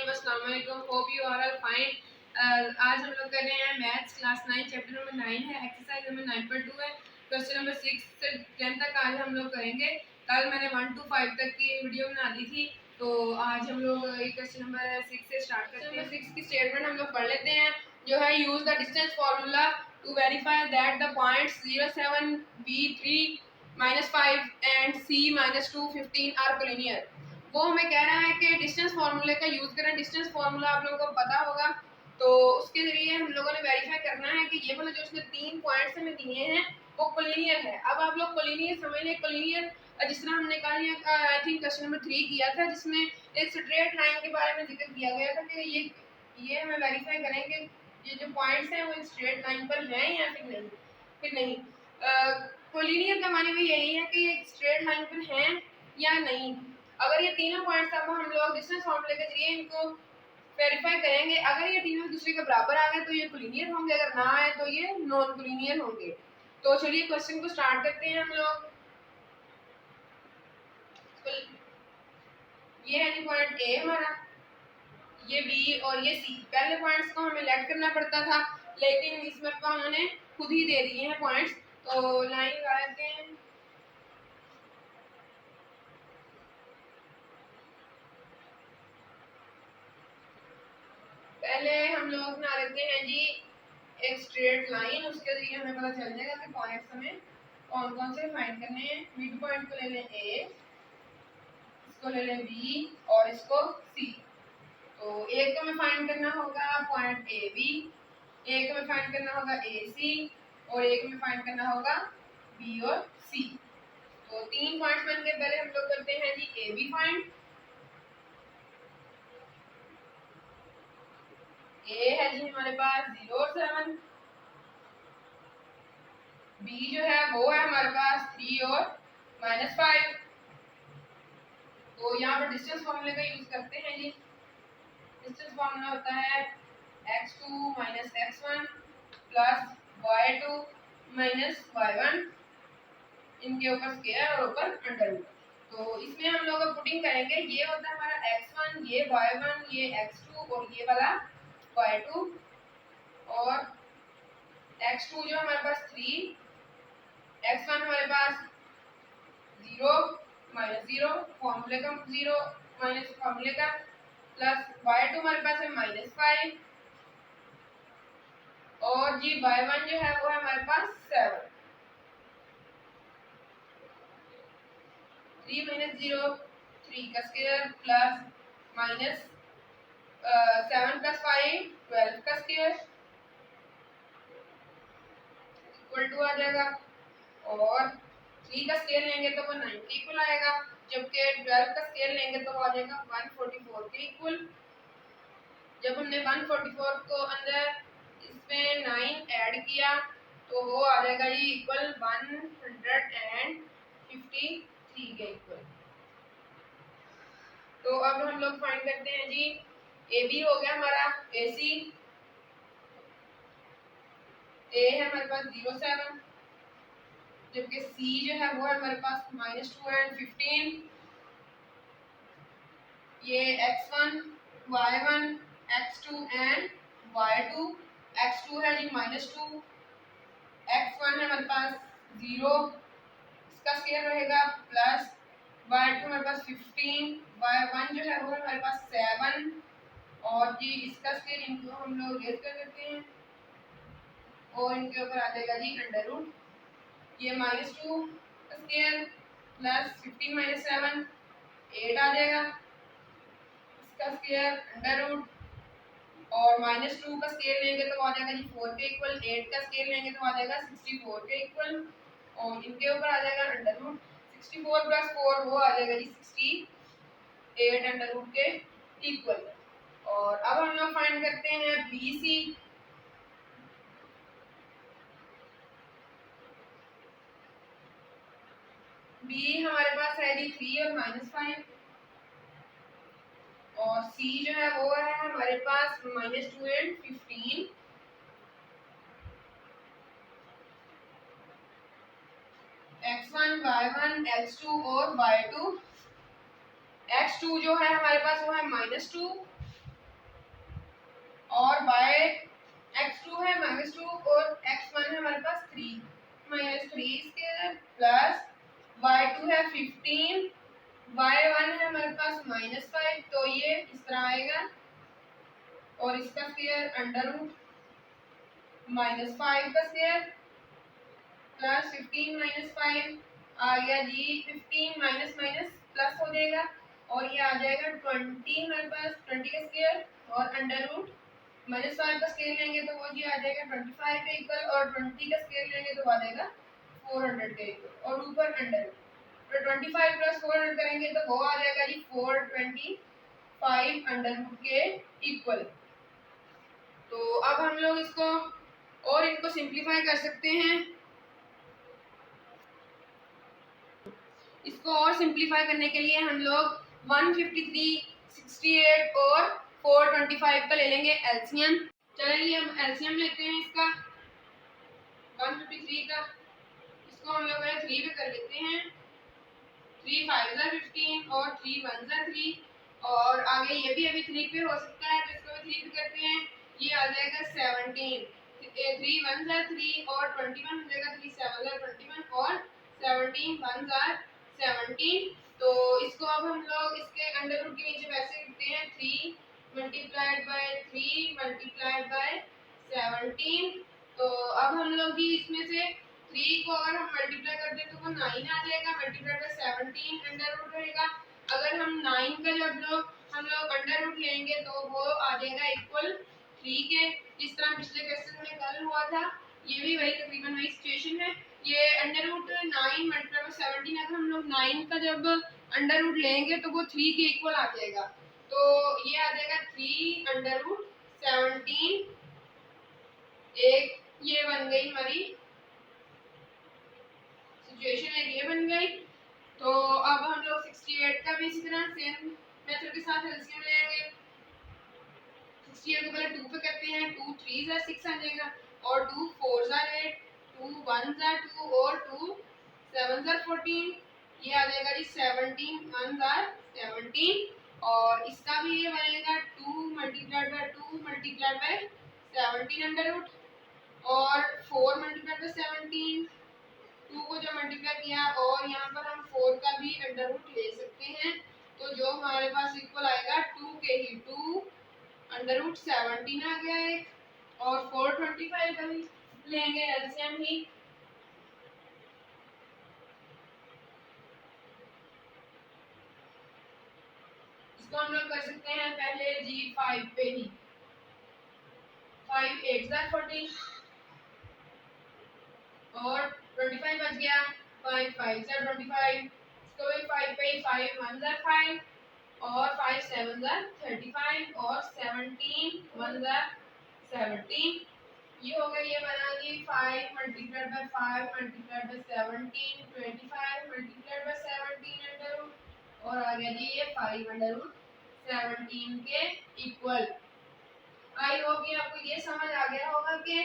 Everyone, अस्सलाम वालेकुम। Hope you are all fine. आज हम लोग कर रहे हैं मैथ्स क्लास 9 चैप्टर नंबर 9 है, एक्सरसाइज नंबर 9.2 है, क्वेश्चन नंबर 6 से 10 तक आज हम लोग करेंगे। कल मैंने 1 to 5 तक की वीडियो बना दी थी, तो आज हम लोग क्वेश्चन नंबर 6 से स्टार्ट करते हैं। 6 की स्टेटमेंट हम लोग पढ़ लेते हैं, जो है use the distance formula to verify that the points 07 B3 -5 and C -2 15 are collinear. वो हमें कह रहा है कि डिस्टेंस फार्मूले का यूज करें। डिस्टेंस फार्मूला आप लोगों को पता होगा, तो उसके जरिए हम लोगों ने वेरीफाई करना है कि ये वाला जो उसने 3 पॉइंट्स हमें दिए हैं वो कोलिनियर है। अब आप लोग कोलिनियर समझ लें। कोलिनियर जिस तरह हमने कहा, आई थिंक क्वेश्चन नंबर 3 किया था, जिसमें एक स्ट्रेट लाइन के बारे में जिक्र किया गया था कि ये हमें वेरीफाई करें कि ये जो पॉइंट्स हैं वो एक स्ट्रेट लाइन पर हैं या फिर नहीं। कोलिनियर का माने भी यही है कि ये स्ट्रेट लाइन पर हैं या नहीं। अगर ये तीनों पॉइंट्स अब हम लोग डिस्टेंस फार्मूले के जरिए इनको वेरीफाई करेंगे, अगर ये तीनों दूसरे के बराबर आ गए तो ये कोलिनियर होंगे, अगर ना आए तो ये नॉन कोलिनियर होंगे। तो चलिए क्वेश्चन को स्टार्ट करते हैं हम लोग। ये है जी पॉइंट ए हमारा, ये बी और ये सी। पहले पॉइंट्स को हमें लेट करना पड़ता था, लेकिन इस मरतबा उन्होंने खुद ही दे दिए हैं पॉइंट्स। तो लाइन लगा देते हैं। पहले हम लोग बना लेते हैं जी एक स्ट्रेट लाइन, उसके जरिए हमें पता चल जाएगा कि पॉइंट्स हमें कौन कौन से फाइंड करने हैं। मिड पॉइंट को ले लें ए, इसको ले लें बी और इसको सी। तो एक को हमें फाइंड करना होगा पॉइंट ए बी, एक को हमें फाइंड करना होगा ए सी और एक में फाइंड करना होगा बी और सी। तो 3 पॉइंट्स बन के पहले हम लोग करते हैं जी ए बी फाइंड। ए है जी हमारे पास 0 और 7, बी जो है वो है हमारे पास 3 और -5। तो यहाँ पर डिस्टेंस फार्मूले का यूज करते हैं जी। डिस्टेंस फार्मूला होता है x2 - x1 plus y2 - y1, इनके ऊपर स्क्वायर और ऊपर अंडर रूट। तो इसमें हम लोग पुटिंग करेंगे। ये होता है हमारा x1, ये y1, ये x2 और ये वाला y2, और x2 जो हमारे पास 3, x1 हमारे पास 0 -0 फॉर्मूले का 0 माइनस फॉर्मूले का, प्लस y2 हमारे पास है -5 और जी y1 जो है वो है हमारे पास 7। 3 - 0 3 का स्क्वायर प्लस माइनस 7 + 5 12 का स्क्वायर इक्वल टू आ जाएगा। और 3 का स्क्वायर लेंगे तो वो 90 इक्वल आएगा, जबकि 12 का स्क्वायर लेंगे तो वो आ जाएगा 144 के इक्वल। जब हमने 144 को अंदर इसमें 9 ऐड किया तो वो आ जाएगा जी इक्वल 153 के इक्वल। तो अब हम लोग फाइंड करते हैं जी। ए बी हो गया हमारा, ए सी, ए है हमारे पास 0 7, जबकि सी जो है वो है हमारे पास -2 और 15। ये x1 y1 x2 and y2। x2 है जी -2, x1 है हमारे पास 0, इसका स्क्वायर रहेगा, प्लस y2 हमारे पास 15, y1 जो है वो हमारे पास 7 और जी इसका स्क्वायर इनको हम लोग रेज कर देते हैं और इनके ऊपर आ जाएगा जी अंडर रूट। ये -2 का स्क्वायर प्लस 15 - 7 8 आ जाएगा, इसका स्क्वायर अंडर रूट, और -2 का स्क्वायर लेंगे तो आ जाएगा जी 4 के इक्वल, 8 का स्क्वायर लेंगे तो आ जाएगा 64 के इक्वल, और इनके ऊपर आ जाएगा अंडर रूट। 64 + 4 वो आ जाएगा जी 68 अंडर रूट के इक्वल। और अब हम लोग फाइंड करते हैं बी सी। बी हमारे पास है जी 3 और -5, और सी जो है वो है हमारे पास -2 और 15। x1 y1 x2 और y2। x2 जो है हमारे पास वो है -2, और बाय x2 है -2 और x1 है हमारे पास 3 -3 स्क्वायर प्लस y2 है 15 y1 है हमारे पास -5, तो ये इस तरह आएगा और इसका स्क्वायर अंडर रूट -5 का स्क्वायर प्लस 15 -5 आ गया जी 15 माइनस माइनस प्लस हो जाएगा और ये आ जाएगा 20 हमारे पास 20 का स्क्वायर और अंडर रूट -5 का स्क्वायर लेंगे तो वो जी आ जाएगा 25 के इक्वल और 20 का स्क्वायर लेंगे तो आ जाएगा 400 के इक्वल और ऊपर अंडर रूट तो 25 प्लस 400 करेंगे तो वो आ जाएगा जी 425 अंडर रूट के इक्वल। तो अब हम लोग इसको और इनको सिंप्लीफाई कर सकते हैं। इसको और सिंप्लीफाई करने के लिए हम लोग 153, 68 और 425 का ले लेंगे एलसीएम। चलिए हम एलसीएम लेते हैं इसका 153 का, इसको हम लोग 3 पे कर लेते हैं। 3 5 15 और 3 1 3 और आगे ये भी अभी 3 पे हो सकता है तो इसको भी 3 पे करते हैं। ये आ जाएगा 17 3 1 3 और 21 हो जाएगा 3 7 21 और 17 1 17। तो इसको अब हम लोग इसके अंडर रूट के नीचे वैसे लिखते हैं 3 मल्टीप्लाइड बाय 3 मल्टीप्लाइड बाय 17। तो अब हम लोग जी इसमें से 3 को अगर हम मल्टीप्लाई कर दें तो वो 9 आ जाएगा मल्टीप्लाई बाय 17 अंडर रूट रहेगा। अगर हम 9 का जब हम लोग अंडर रूट लेंगे तो वो आ जाएगा इक्वल 3 के। इस तरह पिछले क्वेश्चन में कल हुआ था, ये भी वही तकरीबन वही सिचुएशन है। ये अंडर रूट 9 मल्टीप्लाई बाय 17 अगर हम लोग 9 का जब अंडर रूट लेंगे तो वो 3 के इक्वल आ जाएगा। तो ये आ जाएगा 3 अंडर रूट 17। एक ये बन गई हमारी सिचुएशन, एक ये बन गई। तो अब हम लोग 68 का भी इसी तरह सेम मेथड के साथ एलसीएम लेंगे। 68 को पहले 2 पे करते हैं, 2 3 6 आ जाएगा और 2 4 8 2 1 2 और 2 7 14। ये आ जाएगा जी 17 1 17 और इसका भी ये बनेगा 2 multiplied by 2 multiplied by 17 under root और 4 मल्टीप्लाइड बाय 17 2 को जो मल्टीप्लाई किया और यहाँ पर हम 4 का भी अंडर रूट ले सकते हैं। तो जो हमारे पास इक्वल आएगा 2 के ही 2 अंडर रूट 17 आ गया एक और 425 का भी लेंगे एलसीएम ही। इसको हम लोग कर सकते हैं पहले जी 5 पे ही 5 8 14 और 25 बच गया 5 5 25। इसको भी 5 पे 5 1 5 और 5 7 35 और 17 1 17। ये हो गया, ये बना जी 5 multiplied by 5 multiplied by 17 25 multiplied by 17 under root और आ गया जी ये 5 अंडर रूट 17 के इक्वल। आई होप कि आपको ये समझ आ गया होगा कि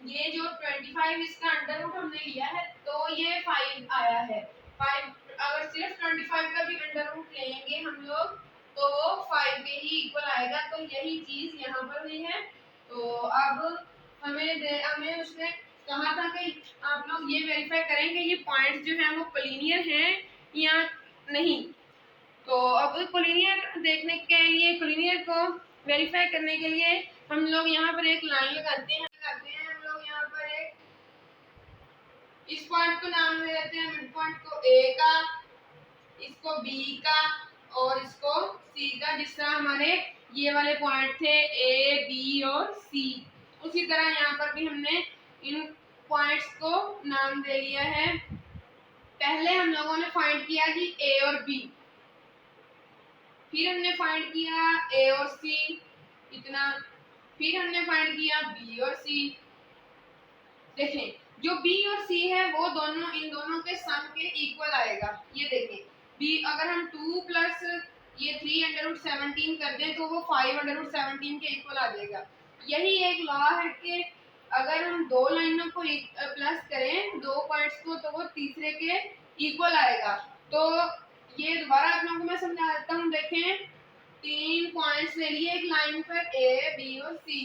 ये जो 25 इसका अंडर रूट हमने लिया है तो ये 5 आया है। 5 अगर सिर्फ 25 का भी अंडर रूट लेंगे हम लोग तो वो 5 के ही इक्वल आएगा। तो यही चीज यहाँ पर भी है। तो अब हमें उसने कहा था कि आप लोग ये वेरीफाई करेंगे ये पॉइंट्स जो हैं वो कोलिनियर हैं या नहीं। तो अब कोलिनियर देखने के लिए, कोलिनियर को वेरीफाई करने के लिए हम लोग यहाँ पर एक लाइन लगाते हैं हम लोग यहाँ पर एक इस पॉइंट को नाम दे देते हैं मिड पॉइंट को ए का, इसको बी का और इसको सी का। जिस तरह हमारे ये वाले पॉइंट थे ए बी और सी, उसी तरह यहाँ पर भी हमने इन पॉइंट्स को नाम दे लिया है। पहले हम लोगों ने फाइंड किया जी ए और बी, फिर हमने फाइंड किया ए और सी इतना, फिर हमने फाइंड किया बी और सी। देखें जो बी और सी है वो दोनों इन दोनों के सम के इक्वल आएगा। ये देखें बी अगर हम 2 प्लस ये 3 अंडर रूट 17 कर दें तो वो 5 अंडर रूट 17 के इक्वल आ जाएगा। यही एक लॉ है कि अगर हम दो लाइनों को प्लस करें दो पॉइंट्स को तो वो तीसरे के इक्वल आएगा। तो ये दोबारा आप लोगों को मैं समझा देता हूँ। देखें 3 पॉइंट्स ले लिए एक लाइन पर ए बी और सी।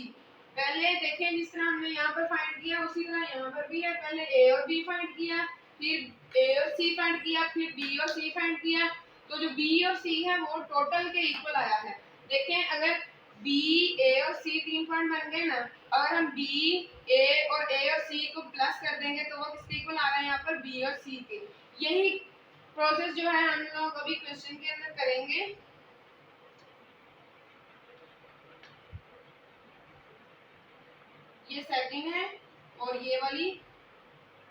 पहले देखें जिस तरह हमने यहाँ पर फाइंड किया उसी तरह यहाँ पर भी है। पहले ए और बी फाइंड किया, फिर ए और सी फाइंड किया, फिर बी और सी फाइंड किया। तो जो बी और सी है वो टोटल के इक्वल आया है। देखें अगर बी ए और सी 3 पॉइंट बन गए ना, अगर हम बी ए और सी को प्लस कर देंगे तो वो किसके इक्वल आ रहा है यहाँ पर बी और सी के। यही प्रोसेस जो है हम लोग अभी क्वेश्चन के अंदर करेंगे। ये सेकंड है और ये वाली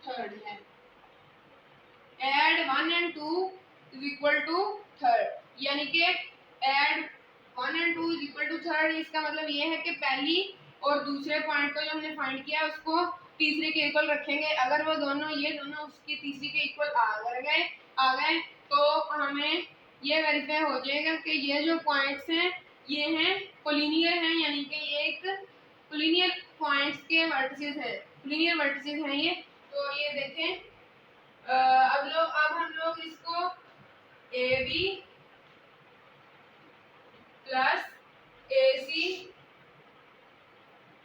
थर्ड है। Add 1 and 2 is equal to third, यानी कि add 1 and 2 is equal to third. इसका मतलब ये है कि पहली और दूसरे पॉइंट को जो हमने फाइंड किया उसको तीसरे के इक्वल रखेंगे। अगर वो दोनों ये दोनों उसकी तीसरी के इक्वल आ गए तो हमें ये वेरीफाई हो जाएगा कि ये जो पॉइंट्स हैं ये हैं कोलिनियर हैं, यानी कि ये एक कोलिनियर पॉइंट्स के वर्टिसेस हैं, कोलिनियर वर्टिसेस हैं ये। तो ये देखें अब हम लोग इसको ए बी प्लस ए सी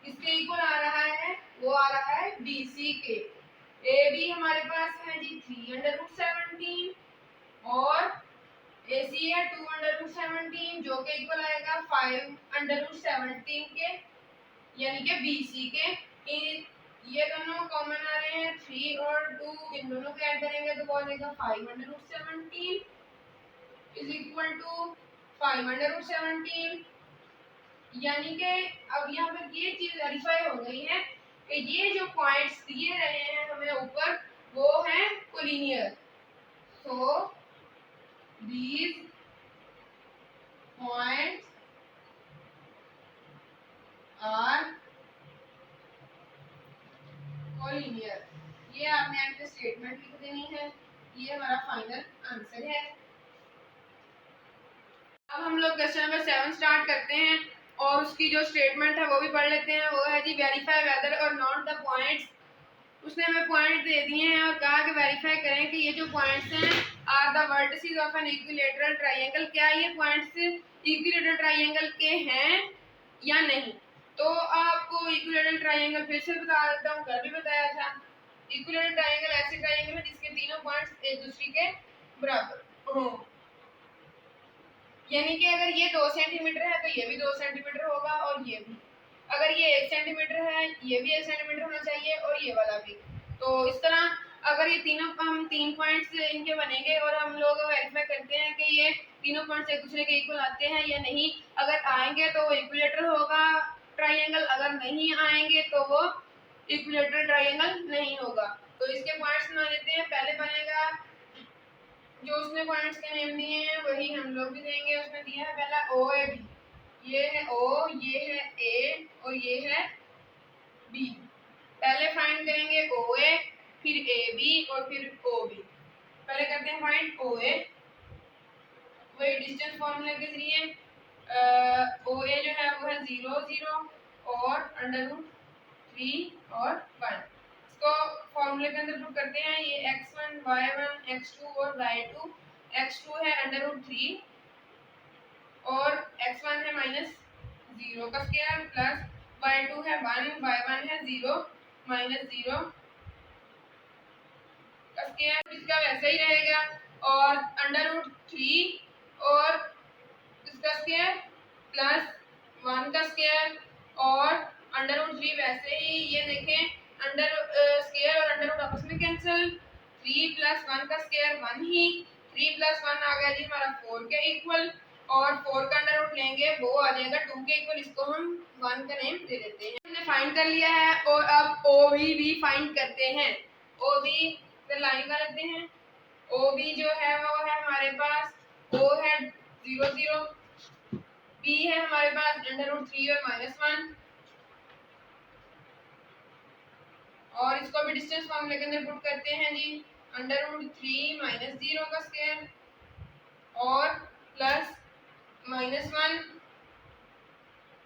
इसके इक्वल आ रहा है, वो आ रहा है बी सी के। ए बी हमारे पास है जी 3/17 और ए सी है 2/17 जो के इक्वल आएगा 5/17 के, यानी कि बी सी के। ये दोनों कॉमन आ रहे हैं 3 और 2, इन दोनों को ऐड करेंगे तो वो आ जाएगा 5/17 इज इक्वल टू 5/17। यानी कि अब यहाँ पर ये चीज वेरीफाई हो गई है कि ये जो पॉइंट्स दिए रहे हैं हमें ऊपर वो हैं collinear. So these points are collinear. ये आपने आपके स्टेटमेंट लिख देनी है, ये हमारा फाइनल आंसर है। अब हम लोग क्वेश्चन नंबर 7 स्टार्ट करते हैं और उसकी जो स्टेटमेंट है वो भी पढ़ लेते हैं। वो है जी वेरीफाई वेदर और नॉट द पॉइंट्स। उसने हमें पॉइंट दे दिए हैं और कहा कि वेरीफाई करें कि ये जो पॉइंट्स हैं are the vertices of an equilateral triangle, क्या ये पॉइंट्स इक्विलेटरल ट्रायंगल के हैं या नहीं। तो आपको इक्विलेटरल ट्रायंगल फिर से बता देता हूँ, कल भी बताया था। इक्विलेटरल ट्रायंगल ऐसे ट्रायंगल है जिसके तीनों पॉइंट्स एक दूसरे के बराबर हो, यानी कि अगर ये 2 सेंटीमीटर है तो ये भी 2 सेंटीमीटर होगा और ये भी। अगर ये 1 सेंटीमीटर है ये भी 1 सेंटीमीटर होना चाहिए और ये वाला भी। तो इस तरह अगर ये तीनों हम 3 पॉइंट्स इनके बनेंगे और हम लोग वेरीफाई करते हैं कि ये तीनों पॉइंट्स एक दूसरे के इक्वल आते हैं या नहीं। अगर आएंगे तो वो इक्विलेटरल होगा ट्रायंगल, अगर नहीं आएंगे तो वो इक्विलेटरल ट्रायंगल नहीं होगा। तो इसके पॉइंट्स बना लेते हैं। पहले बनेगा जो उसने पॉइंट्स के नेम दिए हैं वही हम लोग भी देंगे। उसने दिया है पहला ओ ए बी, ये है ओ, ये है ए और ये है बी। पहले फाइंड करेंगे ओ ए, फिर ए बी और फिर ओ बी। पहले करते हैं फाइंड ओ ए, वही डिस्टेंस फॉर्मूला के जरिए। ओ ए जो है वो है 0 0 और √3 और 1। इसको फॉर्मूले के अंदर पुट करते हैं। ये x1 y1 x2 और y2। x2 है √3 और x1 है -0 का स्क्वायर प्लस y2 है 1, y1 है 0 -0 का स्क्वायर। इसका वैसा ही रहेगा और √3 और इसका स्क्वायर प्लस 1 का स्क्वायर और √3 वैसे ही। ये देखें अंडर स्क्वायर और अंडर रूट आपस में कैंसिल। 3 + 1 का स्क्वायर 1 ही, 3 + 1 आ गया जी हमारा 4 के इक्वल और 4 का अंडर रूट लेंगे वो आ जाएगा 2 के इक्वल। इसको हम 1 का नेम दे देते हैं। हमने फाइंड कर लिया है और अब OB भी फाइंड करते हैं। OB फिर लाइन का लेते हैं। OB जो है वो है हमारे पास O है 0 0, B है हमारे पास √3 और -1 और इसको भी डिस्टेंस फॉर्मूले के अंदर पुट करते हैं जी। √3 -0 का स्क्वायर और प्लस -1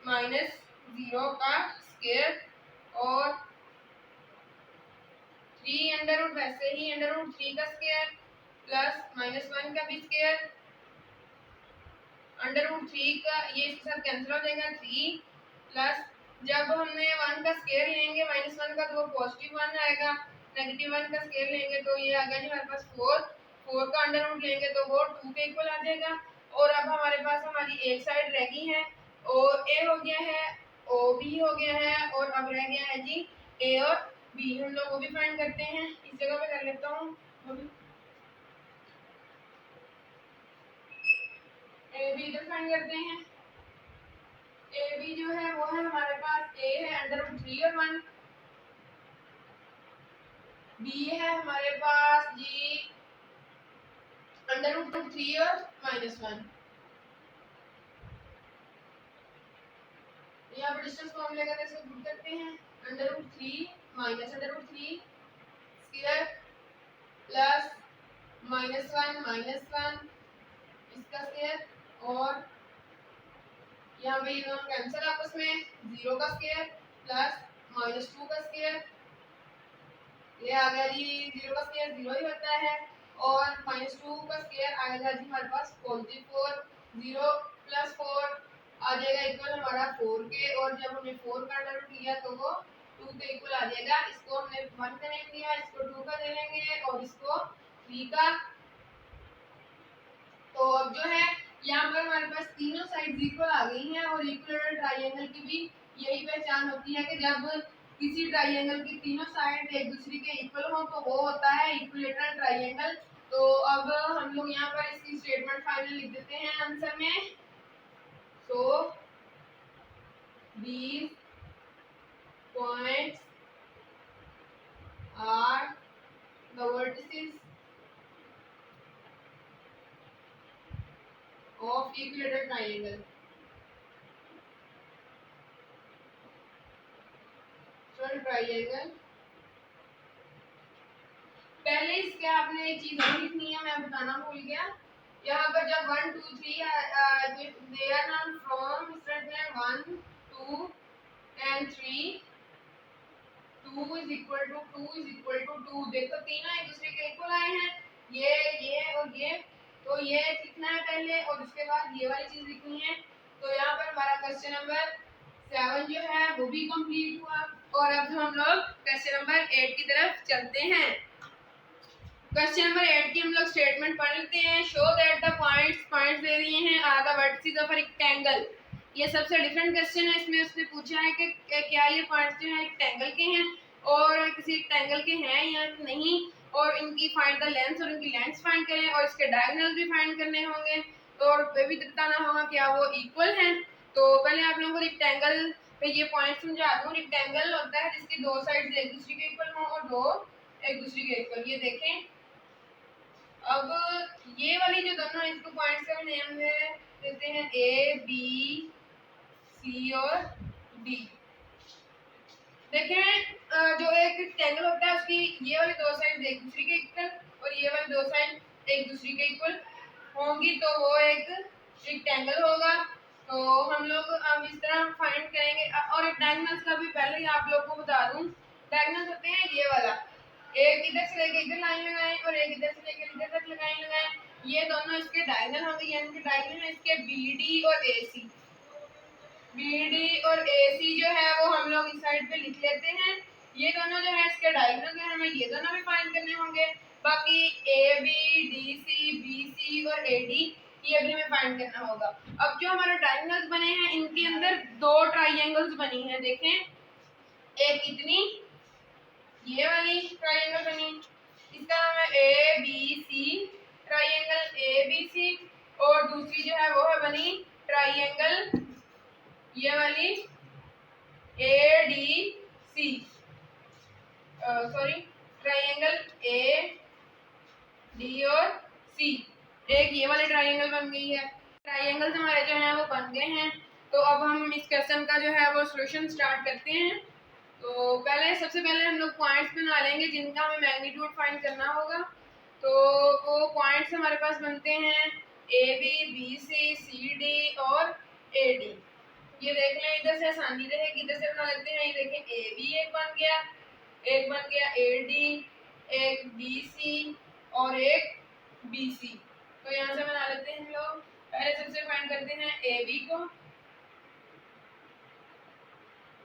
-0 का स्क्वायर और 3 अंडर रूट वैसे ही √3 का स्क्वायर प्लस -1 का भी स्क्वायर अंडर रूट 3 का ये इसके साथ कैंसिल हो जाएगा 3 प्लस जब हमने 1 का स्क्वायर लेंगे -1 का तो वो पॉजिटिव 1 आएगा, -1 का स्क्वायर लेंगे तो ये आ गया जी हमारे पास 4 का अंडर रूट लेंगे तो वो 2 के इक्वल आ जाएगा। और अब हमारे पास हमारी एक साइड रह गई है और ए हो गया है, ओ बी हो गया है और अब रह गया है जी ए और बी। हम लोग वो भी फाइंड करते हैं, इस जगह पे कर लेता हूँ ए बी इधर फाइंड करते हैं। ए बी जो है वो है हमारे पास ए है अंडर रूट 3 और 1, बी है हमारे पास जी अंडर रूट 3 और -1। यहाँ पर डिस्टेंस फॉर्मूले का कैसे पुट करते हैं, under root 3 minus under root 3 square plus -1 इसका स्क्वायर और यहाँ पे ये कैंसिल आपस में 0 का स्क्वायर प्लस -2 का स्क्वायर, ये आ गया जी 0 का स्क्वायर 0 ही होता है और -2 का स्क्वायर आएगा जी हमारे पास +4, 0 + 4 आ जाएगा इक्वल हमारा 4 के, और जब हमने 4 का अंडर रूट लिया तो वो 2 के इक्वल आ जाएगा। इसको हमने 1 का नहीं लिया, इसको 2 का ले लेंगे और इसको 3 का। तो अब जो है यहाँ पर हमारे पास तीनों साइड्स इक्वल आ गई हैं और इक्विलेटरल ट्रायंगल की भी यही पहचान होती है कि जब किसी ट्रायंगल की तीनों साइड एक दूसरे के इक्वल हो तो वो होता है इक्विलेटरल ट्रायंगल। तो अब हम लोग यहाँ पर इसकी स्टेटमेंट फाइनल लिख देते हैं आंसर में। So these points are the vertices of equilateral triangle. Triangle पहले इसके आपने एक चीज और लिखनी है, मैं बताना भूल गया। यहाँ पर जब 1 2 3 they are known from start में 1 2 and 3 2 is equal to 2 is equal to 2, देखो तीनों एक दूसरे के इक्वल आए हैं, ये और ये, तो ये लिखना है पहले और उसके बाद ये वाली चीज लिखनी है। तो यहाँ पर हमारा क्वेश्चन नंबर 7 जो है वो भी कंप्लीट हुआ और अब हम लोग क्वेश्चन नंबर 8 की तरफ चलते हैं। क्वेश्चन नंबर 8 की हम लोग स्टेटमेंट पढ़ लेते हैं। शो दैट द पॉइंट्स दे दिए हैं are the vertices of a rectangle. ये सबसे डिफरेंट क्वेश्चन है, इसमें उसने पूछा है कि क्या ये पॉइंट्स जो है रेक्टेंगल के हैं और किसी रेक्टेंगल के हैं या नहीं, और इनकी फाइंड द लेंथ और इनकी लेंथ्स फाइंड करें और इसके डायगोनल भी फाइंड करने होंगे और वे भी बताना होगा क्या वो इक्वल हैं। तो पहले आप लोगों को रेक्टेंगल पे ये पॉइंट समझा दूं। रेक्टेंगल होता है जिसकी दो साइड्स एक दूसरे के इक्वल हों और दो एक दूसरे के इक्वल। ये देखें, अब ये वाली जो दोनों इसको पॉइंट्स का नेम है देते हैं ए बी सी और डी। देखें जो एक रेक्टेंगल होता है उसकी ये वाली दो साइड एक दूसरे के इक्वल और ये वाली दो साइड एक दूसरे के इक्वल होंगी तो वो एक रेक्टेंगल होगा। तो हम लोग अब इस तरह फाइंड करेंगे और डायगोनल्स का भी पहले ही आप लोग को बता दूं। डायगोनल्स होते हैं ये वाला, एक इधर से लेके इधर लाइन लगाएं और एक इधर से लेके इधर तक लगाएं। ये दोनों इसके डायगोनल होंगे, यानी कि डायगोनल है इसके BD और AC। BD और AC जो है वो हम लोग इस साइड पे लिख लेते हैं। ये दोनों जो है इसके डायगोनल है, हमें ये दोनों भी फाइंड करने होंगे। बाकी AB DC BC और AD ये भी हमें फाइंड करना होगा। अब जो हमारे डायगोनल्स बने हैं इनके अंदर दो ट्रायंगल्स बनी हैं। देखें, एक इतनी ये वाली ट्रायंगल बनी, इसका नाम है ABC ट्रायंगल ABC, और दूसरी जो है वो है बनी ट्रायंगल ये वाली ADC, सॉरी ट्रायंगल AD और C। एक ये वाली ट्रायंगल बन गई है। ट्रायंगल्स हमारे जो हैं वो बन गए हैं। तो अब हम इस क्वेश्चन का जो है वो सॉल्यूशन स्टार्ट करते हैं। तो सबसे पहले हम लोग पॉइंट्स बना लेंगे जिनका हमें मैग्नीट्यूड फाइंड करना होगा। तो वो पॉइंट्स हमारे पास बनते हैं AB BC CD और AD। ये देख लें, इधर से आसानी रहेगी, इधर से बना लेते हैं। ये देखें AB एक बन गया AD, एक BC और एक BC। तो यहाँ से बना लेते हैं हम लोग। पहले सबसे फाइंड करते हैं ए बी को।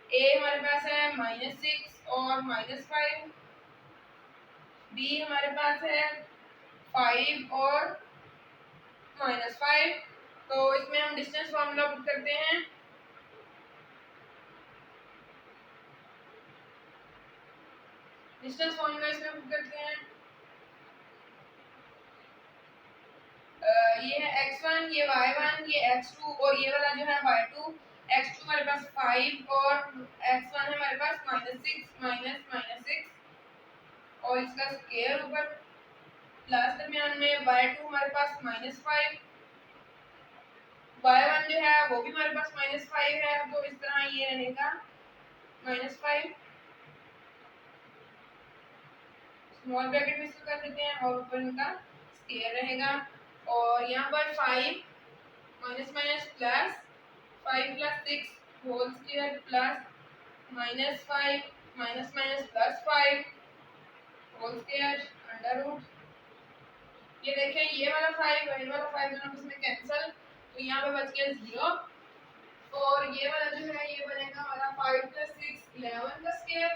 ए हमारे पास है -6 और -5, बी हमारे पास है 5 और -5। तो इसमें हम डिस्टेंस फॉर्मूला पुट करते हैं। डिस्टेंस फॉर्मूला इसमें पुट करते हैं। ये है x1, ये y1, ये x2 और ये वाला जो है y2। x2 हमारे पास 5 और x1 है हमारे पास -6 और इसका स्क्वायर ऊपर प्लस दरमियान में y2 हमारे पास -5, y1 जो है वो भी हमारे पास -5 है। तो इस तरह ये रहेगा -5, स्मॉल ब्रैकेट में इसको कर देते हैं और ऊपर इनका स्क्वायर रहेगा। और यहाँ पर 5 minus minus plus 5 + 6 whole square plus -5 minus minus +5 whole square under root. ये देखें ये वाला 5 और ये वाला 5 दोनों इसमें कैंसिल, तो यहाँ पे बच गया 0। और ये वाला जो है ये बनेगा हमारा 5 + 6 11 का स्क्वायर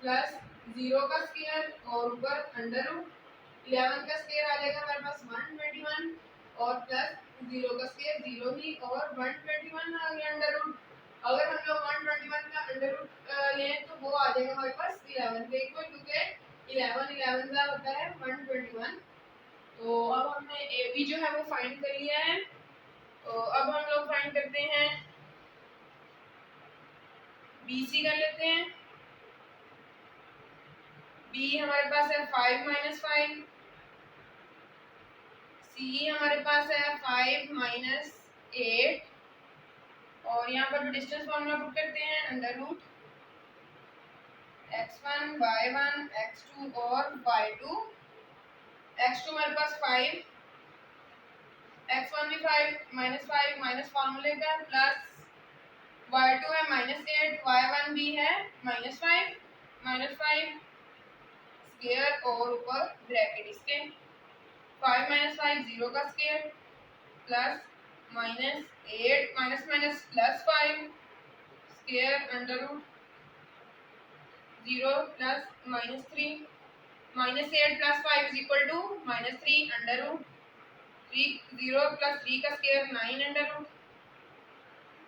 प्लस 0 का स्क्वायर और ऊपर अंडर रूट। 11 का स्क्वायर आ जाएगा हमारे पास 121 और प्लस 0 का स्क्वायर 0 ही और 121 आ गया अंडर रूट। अगर हम लोग 121 का अंडर रूट लें तो वो आ जाएगा हमारे पास 11 के इक्वल, क्योंकि 11 11 का होता है 121। तो अब हमने ए बी जो है वो फाइंड कर लिया है। तो अब हम लोग फाइंड करते हैं बी सी कर लेते हैं। बी हमारे पास है 5 - 5, सी हमारे पास है 5 - 8 और यहाँ पर डिस्टेंस फॉर्मूला पुट करते हैं under root x1 y1 x2 और y2। x2 हमारे पास 5, x1 भी 5 -5 माइनस फॉर्मूले का प्लस y2 है -8, y1 भी है -5 स्क्वायर और ऊपर ब्रैकेट इसके 5 - 5 0 का square plus -8 minus minus +5 square under root 0 plus -3 -8 + 5 = -3 under root 3 0 + 3 का square 9 under root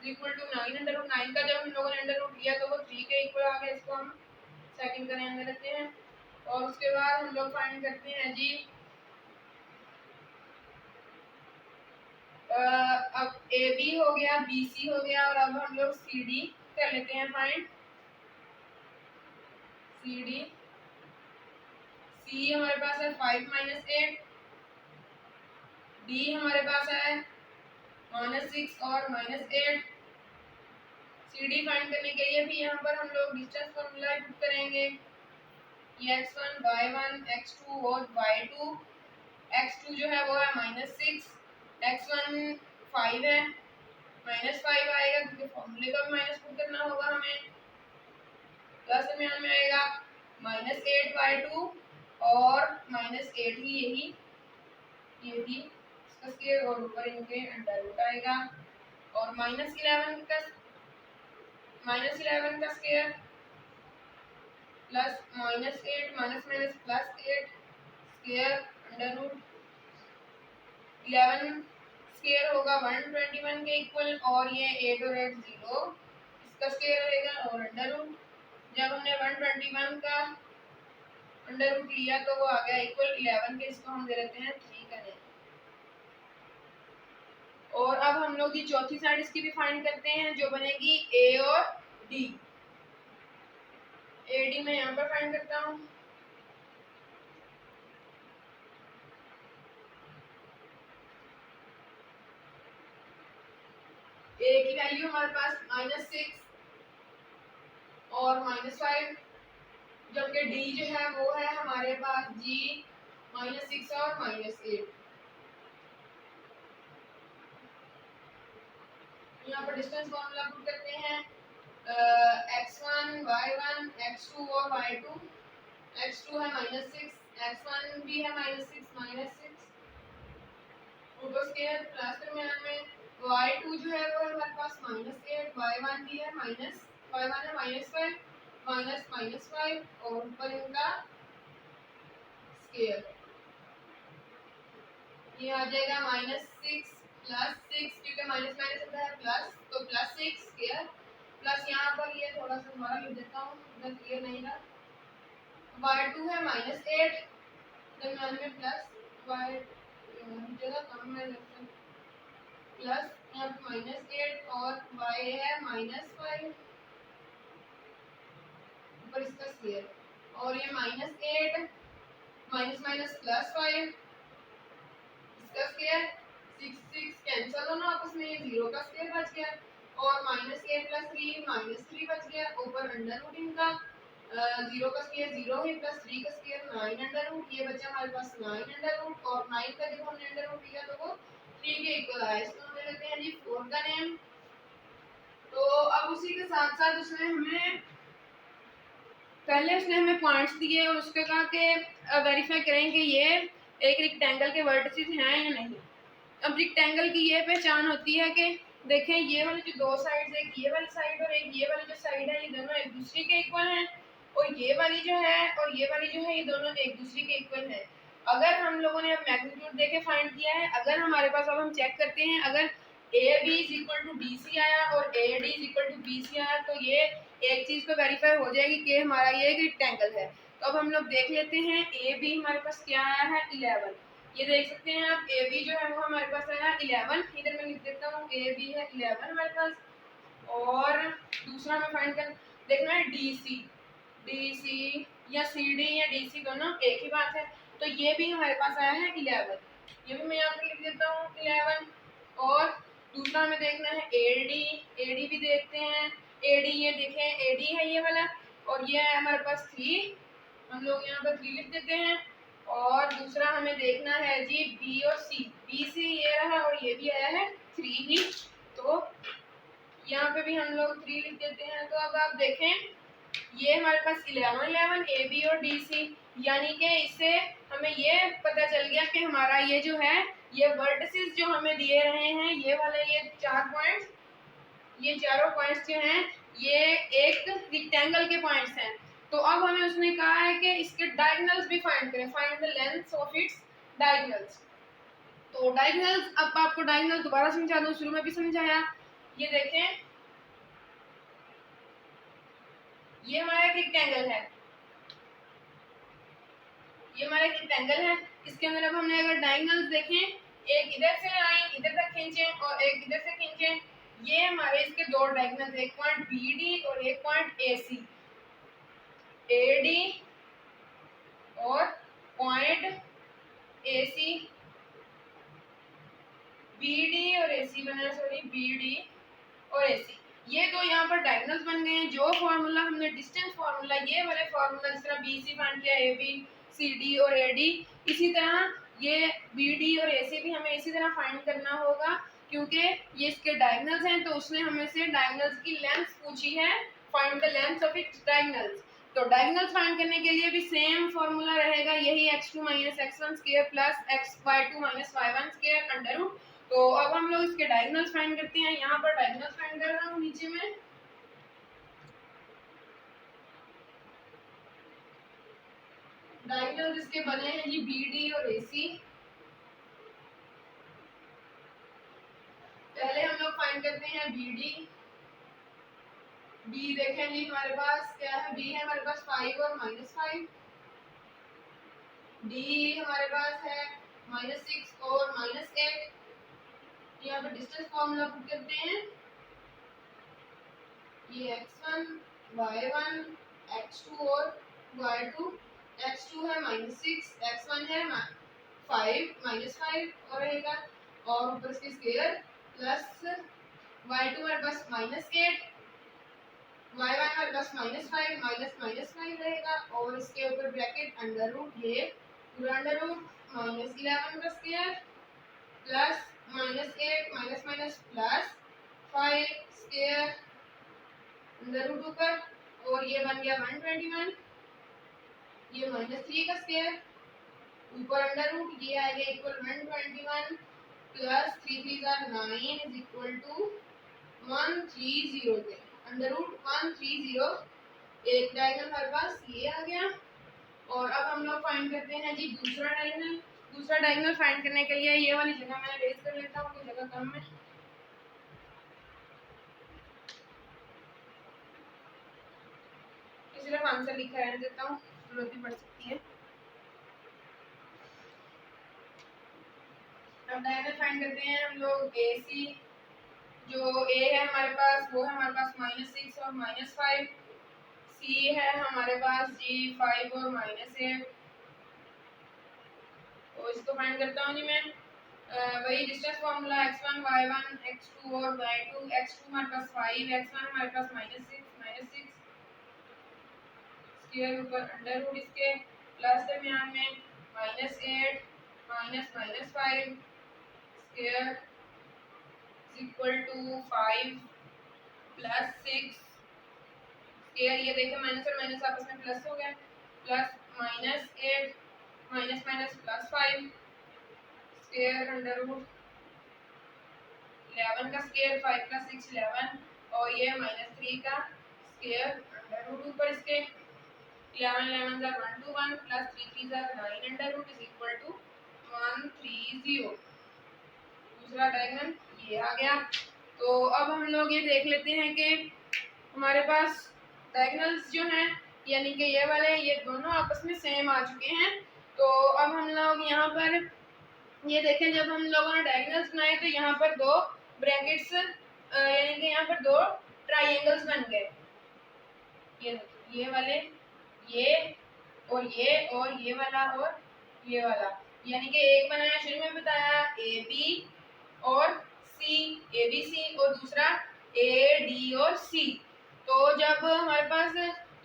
9 under root 9 का जब हम लोगों ने अंडर रूट लिया तो वो 3 के इक्वल आ गया। इसको हम सेकंड का ध्यान में रखते हैं और उसके बाद हम लोग फाइंड करते हैं जी अब ए बी हो गया, बी सी हो गया और अब हम लोग सी डी कर लेते हैं फाइंड। सी डी सी हमारे पास है 5 - 8, डी हमारे पास है -6 और -8। सी डी फाइंड करने के लिए भी यहाँ पर हम लोग डिस्टेंस फॉर्मूला पुट करेंगे। ये x1 y1 x2 और y2। x2 जो है वो है -6, x1 5 है -5 आएगा क्योंकि फॉर्मूले का भी माइनस पुट करना होगा हमें। प्लस में आएगा -8 y2 और -8 ही ये भी इसका स्क्वायर और ऊपर इनके अंडर रूट आएगा और -11 का square plus -8 minus minus +8 square under root 11 square होगा 121 के इक्वल और ये 8 और 8 0 इसका स्क्वायर रहेगा और अंडर रूट। जब हमने 121 का अंडर रूट लिया तो वो आ गया इक्वल 11 के, इसको हम दे देते हैं 3 का नेम। और अब हम लोग ये चौथी साइड इसकी भी फाइंड करते हैं जो बनेगी ए और डी। ए डी मैं यहाँ पर फाइंड करता हूँ। ए की वैल्यू हमारे पास -6 और -5, जबकि डी जो है वो है हमारे पास जी -6 और -8। यहाँ पर डिस्टेंस फॉर्मूला पुट करते हैं x1 y1 x2 और y2। x2 है -6, x1 भी है -6 -6 ऊपर स्क्वायर प्लस दरमियान में y2 जो है वो हमारे पास -8, y1 भी है माइनस, y1 है -5 -5 और ऊपर इनका स्क्वायर, ये आ जाएगा -6 +6 क्योंकि माइनस माइनस होता है प्लस, तो +6 स्क्वायर प्लस यहाँ पर ये थोड़ा सा दोबारा लिख देता हूँ, इतना क्लियर नहीं रहा। y2 है -8 दरमियान में प्लस y जगह कम है प्लस यहाँ पे -8 और y है -5 ऊपर इसका स्क्वायर और ये -8 माइनस माइनस +5 इसका स्क्वायर 6 कैंसिल दोनों आपस में, 0 का स्क्वायर बच गया और -8 + 3 -3 बच गया, ऊपर अंडर रूट इनका 0 का स्क्वायर 0 है प्लस 3 का स्क्वायर 9 अंडर रूट, ये बचा हमारे पास 9 अंडर रूट और 9 का जब हमने अंडर रूट लिया तो वो 3 के इक्वल आया। इसको हम ले लेते हैं जी 4 का नेम। तो अब उसी के साथ साथ उसने हमें पहले उसने हमें पॉइंट्स दिए और उसके कहा कि वेरीफाई करें कि ये एक रेक्टेंगल के वर्टिसेस हैं या नहीं। अब रेक्टेंगल की ये पहचान होती है कि देखें ये वाली जो दो साइड, एक ये वाली साइड और एक ये वाली जो साइड है, ये दोनों एक दूसरे के इक्वल हैं और ये वाली जो है और ये वाली जो है ये दोनों एक दूसरे के इक्वल हैं। अगर हम लोगों ने अब मैग्नीट्यूड देके फाइंड किया है, अगर हमारे पास, अब हम चेक करते हैं, अगर A B is equal to D C आया और A D is equal to B C आया तो ये एक चीज़ को वेरीफाई हो जाएगी कि हमारा ये एक रेक्टेंगल है। तो अब हम लोग देख लेते हैं ए बी हमारे पास क्या आया है 11, ये देख सकते हैं आप ए बी जो है वो हमारे पास आया 11, इधर मैं लिख देता हूँ ए बी है 11 हमारे पास। और दूसरा हमें फाइंड कर देखना है डी सी या सी डी या डी सी दोनों एक ही बात है, तो ये भी हमारे पास आया है 11, ये भी मैं यहाँ पे लिख देता हूँ 11। और दूसरा हमें देखना है ए डी भी देखते हैं, ए डी ये देखें ए डी है ये वाला और ये है हमारे पास 3, हम लोग यहाँ पर 3 लिख देते हैं। और दूसरा हमें देखना है जी बी और सी, बी सी ये रहा और ये भी आया है 3 ही, तो यहाँ पे भी हम लोग 3 लिख देते हैं। तो अब आप देखें ये हमारे पास 11 ए बी और डी सी, यानी कि इससे हमें ये पता चल गया कि हमारा ये जो है ये वर्टिसेस जो हमें दिए रहे हैं ये वाले ये 4 पॉइंट्स, ये चारों पॉइंट्स जो हैं ये एक रेक्टेंगल के पॉइंट्स हैं। तो अब हमें उसने कहा है कि इसके डायगोनल्स भी फाइंड करें, find the length of its diagonals. तो डायगोनल्स, अब आपको डायगोनल दोबारा समझा दूं, शुरू में भी समझाया। ये देखें ये हमारा एक रेक्टेंगल है, ये हमारा एक रेक्टेंगल है, इसके अंदर अब हमने अगर डायगोनल्स देखें, एक इधर से लाइन इधर तक खींचें और एक इधर से खींचें, ये हमारे इसके दो डायगोनल्स, एक पॉइंट बी डी और एक point A C, A D और point A C, B D और ए सी बना, सॉरी बी डी और ए सी, ये दो यहाँ पर डायगोनल्स बन गए हैं। जो फार्मूला हमने डिस्टेंस फार्मूला ये वाले फार्मूला जिस तरह बी सी फाइंड किया ए बी सी डी और ए डी, इसी तरह ये बी डी और ए सी भी हमें इसी तरह फाइंड करना होगा क्योंकि ये इसके डायगोनल्स हैं। तो उसने हमें से डायगोनल्स की लेंथ पूछी है, find the length of its diagonals. तो डायगोनल्स फाइंड करने के लिए भी सेम फार्मूला रहेगा, यही x2 - x1 square plus y2 - y1 square under root. तो अब हम लोग इसके डायगोनल्स फाइंड करते हैं, यहाँ पर डायगोनल्स फाइंड कर रहा हूँ नीचे में। डायगोनल्स इसके बने हैं जी बी डी और ए सी। पहले हम लोग फाइंड करते हैं बी डी। बी देखें जी हमारे पास क्या है, बी है हमारे पास 5 और -5, डी हमारे पास है -6 और -8। यहाँ पे डिस्टेंस फॉर्मूला पुट करते हैं, ये x1 y1 x2 और y2, x2 है -6 x1 है 5 -5 और रहेगा और ऊपर इसके स्क्वायर प्लस y2 हमारे पास -8 y1 हमारे पास -5 रहेगा और इसके ऊपर ब्रैकेट अंडर रूट, ये पूरा अंडर रूट -11 का square plus -8 minus plus 5 square under root ऊपर और ये बन गया 121, ये -3 का स्क्वायर ऊपर अंडर रूट, ये आएगा equal 121 plus 3 3 9 is equal to 130 के अंडर रूट 130। एक डायगोनल हमारे पास ये आ गया। और अब हम लोग फाइंड करते हैं जी दूसरा डायगोनल। दूसरा डायगोनल फाइंड करने के लिए ये वाली जगह मैं रेज कर लेता हूँ, जगह कम है। सिर्फ आंसर लिखा रहने देता हूँ, जरूरत भी पड़ सकती है। अब डायगोनल फाइंड करते हैं हम लोग। ए सी जो ए है हमारे पास वो है हमारे पास -6 और -5। सी है हमारे पास जी 5 और -8। तो इसको फाइंड करता हूँ जी मैं। वही distance formula x1 y1 x2 और y2। x2 हमारे पास 5, x1 हमारे पास -6 स्क्वायर ऊपर अंडर रूट इसके प्लस दरमियान में -8 -5 square equal to 5 plus 6 square. ये देखिए माइनस और माइनस आपस में प्लस हो गया, plus -8 minus minus plus 5 square under root 11 का स्क्वायर 5 प्लस 6 11 और ये -3 का स्क्वायर अंडर रूट ऊपर इसके 11 11 जा 121 प्लस 3 3 जा 9 under root is equal to 130। दूसरा डायगोनल ये आ गया। तो अब हम लोग ये देख लेते हैं कि हमारे पास डायगोनल्स जो हैं यानी कि ये वाले ये दोनों आपस में सेम आ चुके हैं। तो अब हम लोग यहाँ पर ये देखें, जब हम लोगों ने डायगोनल्स बनाए तो यहाँ पर दो ब्रैकेट्स यानी कि यहाँ पर दो ट्राइंगल्स बन गए। ये वाले ये और ये वाला और ये वाला, यानी कि एक बनाया शुरू में बताया ए बी और सी, ए बी सी, और दूसरा ए डी और सी। तो जब हमारे पास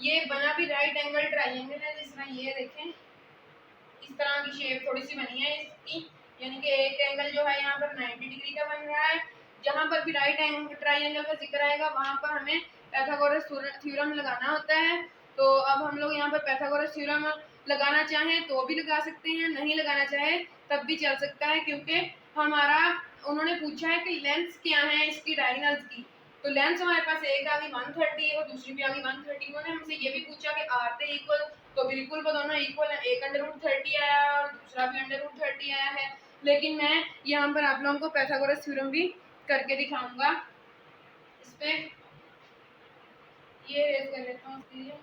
ये बना भी राइट एंगल ट्राइंगल है, जिस तरह ये देखें इस तरह की शेप थोड़ी सी बनी है इसकी, यानी कि एक एंगल जो है यहाँ पर 90 डिग्री का बन रहा है। जहाँ पर भी राइट एंगल ट्राइंगल का जिक्र आएगा वहाँ पर हमें पाइथागोरस थ्योरम लगाना होता है। तो अब हम लोग यहाँ पर पाइथागोरस थ्योरम लगाना चाहें तो भी लगा सकते हैं, नहीं लगाना चाहे तब भी चल सकता है, क्योंकि हमारा उन्होंने पूछा है कि लेंथ क्या है इसकी डायगोनल्स की। तो लेंथ हमारे पास एक आ गई 130 और दूसरी भी आ गई 130। उन्होंने हमसे ये भी पूछा कि आर थे इक्वल, तो बिल्कुल वो दोनों इक्वल है। एक अंडर रूट 30 आया है और दूसरा भी अंडर रूट 30 आया है। लेकिन मैं यहाँ पर आप लोगों को पाइथागोरस थ्योरम भी करके दिखाऊंगा। इस पे ये रेज कर लेता हूँ इसके लिए।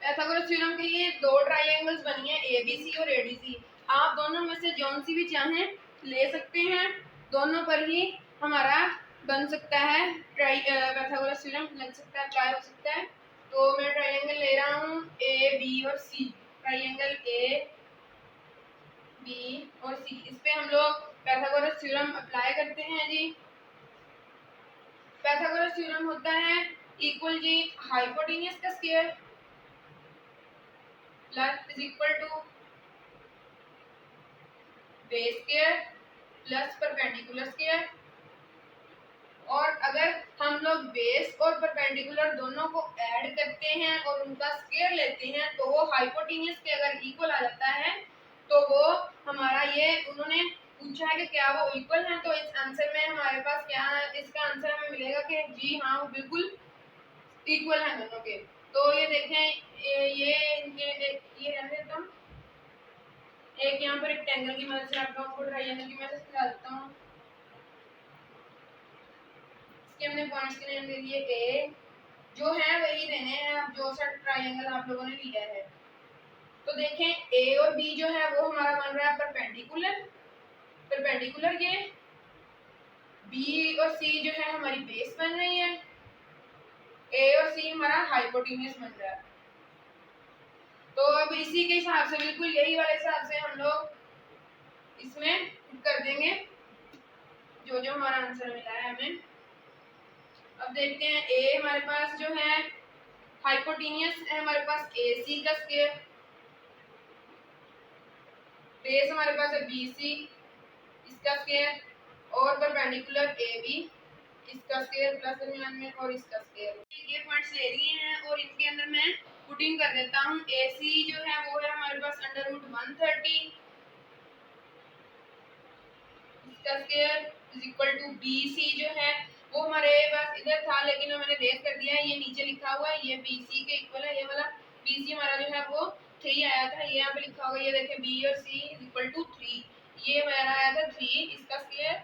पाइथागोरस थ्योरम के लिए दो ट्रायंगल्स बनी है एबीसी और एडीसी। आप दोनों में से जौन सी भी चाहें ले सकते हैं, दोनों पर ही हमारा बन सकता है पाइथागोरस थ्योरम लग सकता है, अप्लाई हो सकता है। तो मैं ट्रायंगल ले रहा हूँ ए बी और सी, ट्रायंगल ए बी और सी। इस पे हम लोग पाइथागोरस थ्योरम अप्लाई करते हैं जी। पाइथागोरस थ्योरम होता है इक्वल जी हाइपोटेन्यूज का square plus is equal to base square plus perpendicular square. और अगर हम लोग बेस और परपेंडिकुलर दोनों को ऐड करते हैं और उनका स्क्वायर लेते हैं तो वो हाइपोटेन्यूज के अगर इक्वल आ जाता है तो वो हमारा ये उन्होंने पूछा है कि क्या वो इक्वल है। तो इस आंसर में हमारे पास क्या है, इसका आंसर हमें मिलेगा कि जी हाँ वो बिल्कुल इक्वल है दोनों के। तो ये देखें ये रहने देता हूँ। एक यहाँ पर रेक्टेंगल की मदद से आप लोगों को ट्रायंगल की मदद से डालता हूँ। इसके हमने पॉइंट्स के नेम दे दिए ए, जो है वही देने हैं अब जो सा ट्रायंगल आप लोगों ने लिया है। तो देखें ए और बी जो है वो हमारा बन रहा है परपेंडिकुलर, परपेंडिकुलर ये बी और सी जो है हमारी बेस बन रही है, ए और सी हमारा हाइपोटेन्यूज बन रहा है। तो अब इसी के हिसाब से बिल्कुल यही वाले हिसाब से हम लोग इसमें कर देंगे जो जो हमारा आंसर मिला है हमें। अब देखते हैं ए हमारे पास जो है हाइपोटेन्यूज है हमारे पास ए सी का स्क्वायर, बेस हमारे पास है बी सी इसका स्क्वायर और परपेंडिकुलर ए बी इसका स्क्वायर प्लस दरमियान में और इसका स्क्वायर। ये पॉइंट्स ले लिए हैं और इनके अंदर मैं पुटिंग कर देता हूँ। AC जो है वो है हमारे पास √130 इसका square is equal to BC जो है वो हमारे पास इधर था लेकिन मैंने रेज कर दिया है, ये नीचे लिखा हुआ है, ये BC के इक्वल है। ये वाला BC हमारा जो है वो 3 आया था, ये यहाँ पे लिखा होगा, ये देखें B और C इज इक्वल टू 3, ये हमारा आया था 3 इसका स्क्वायर।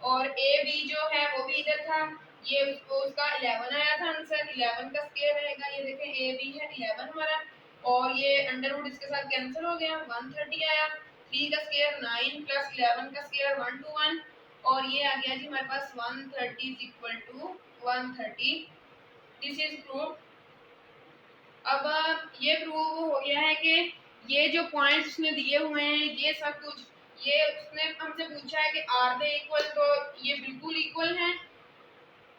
और AB जो है वो भी इधर था, ये उसका 11 आया था आंसर, 11 का स्क्वायर रहेगा। ये देखें AB है 11 हमारा, और ये अंडर रूट इसके साथ कैंसिल हो गया, 130 आया। 3 का स्क्वायर 9 प्लस 11 का स्क्वायर 121, और ये आ गया जी हमारे पास 130 is equal to 130। This is prove. अब ये प्रूव हो गया है कि ये जो पॉइंट्स उसने दिए हुए हैं ये सब कुछ, ये उसने हमसे पूछा है कि आर दे इक्वल, तो ये बिल्कुल इक्वल हैं,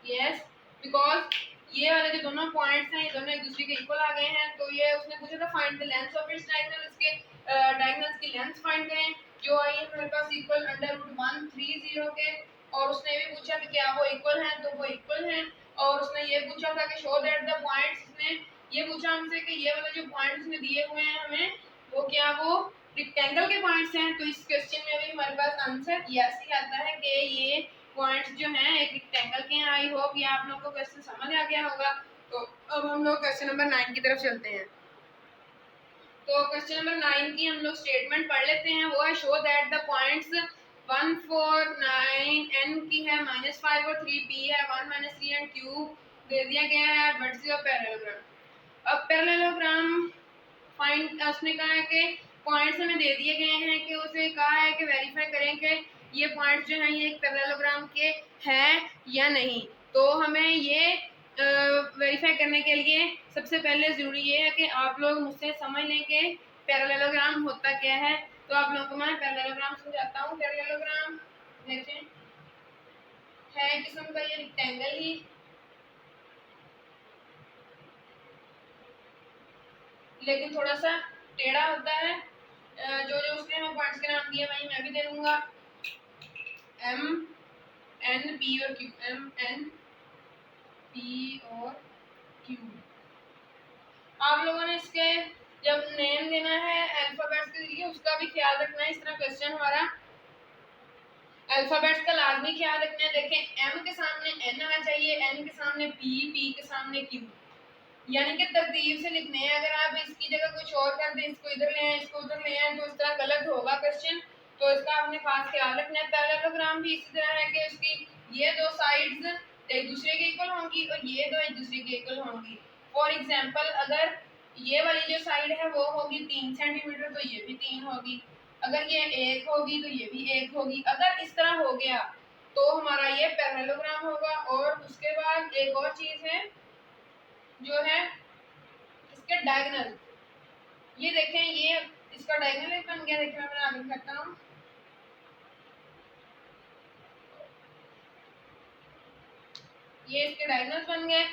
यस, बिकॉज ये वाले जो दोनों पॉइंट्स हैं ये दोनों एक दूसरे के इक्वल आ गए हैं। तो ये उसने पूछा था find the length of its diagonal, इसके डायगोनल्स की लेंथ फाइंड करें, जो आई है हमारे पास इक्वल √130 के। और उसने ये भी पूछा कि क्या वो इक्वल हैं, तो वो इक्वल हैं। और उसने ये पूछा था कि शो दैट द पॉइंट्स, उसने ये पूछा हमसे कि ये वाले जो पॉइंट्स उसने दिए हुए हैं हमें वो क्या वो रेक्टेंगल के पॉइंट्स हैं। तो इस क्वेश्चन में भी हमारे पास आंसर यस ही आता है कि ये पॉइंट्स जो हैं एक रेक्टेंगल के हैं। आई होप ये आप लोगों को क्वेश्चन समझ आ गया होगा। तो अब हम लोग क्वेश्चन नंबर 9 की तरफ चलते हैं। तो क्वेश्चन नंबर 9 की हम लोग स्टेटमेंट पढ़ लेते हैं। वो है show that the points 1 4 9 n की है -5 और 3 p है 1 -3 एंड q दे दिया गया है। Vertical of parallelogram. अब पैरेललोग्राम फाइंड, उसने कहा है कि पॉइंट्स हमें दे दिए गए हैं कि उसे कहा है कि वेरीफाई करें कि ये पॉइंट्स जो हैं ये एक पैरेललोग्राम के हैं या नहीं। तो हमें ये वेरीफाई करने के लिए सबसे पहले ज़रूरी ये है कि आप लोग मुझसे समझ लें कि पैरेललोग्राम होता क्या है। तो आप लोगों को मैं पैरेललोग्राम समझाता हूँ। पैरेललोग्राम देखें है किस्म का ये रेक्टेंगल ही, लेकिन थोड़ा सा टेढ़ा होता है। जो जो उसने हमें पॉइंट्स के नाम दिए वही मैं भी दे दूंगा, M N P और Q, M N P और Q। आप लोगों ने इसके जब नेम देना है अल्फाबेट्स के जरिए उसका भी ख्याल रखना है। इस तरह क्वेश्चन हमारा अल्फाबेट्स का लाजमी ख्याल रखना है। देखें M के सामने N आना चाहिए, N के सामने P, P के सामने Q, यानी कि तरतीब से लिखने हैं। अगर आप इसकी जगह कुछ और कर दें, इसको इधर ले आए इसको उधर ले आए, तो इस तरह गलत होगा क्वेश्चन। तो इसका आपने खास ख्याल रखना है। पैरेललोग्राम भी इसी तरह है कि उसकी ये दो साइड्स एक दूसरे के इक्वल होंगी और ये दो एक दूसरे के इक्वल होंगी। फॉर एग्जांपल अगर ये वाली जो साइड है वो होगी 3 सेंटीमीटर तो ये भी 3 होगी, अगर ये 1 होगी तो ये भी 1 होगी। अगर इस तरह हो गया तो हमारा ये पैरेललोग्राम होगा। और उसके बाद एक और चीज़ है जो है इसके डायगोनल। ये देखें ये इसका डायगोनल एक बन गया। देखिए मैं आगे करता हूँ, ये इसके डायगोनल्स बन गए।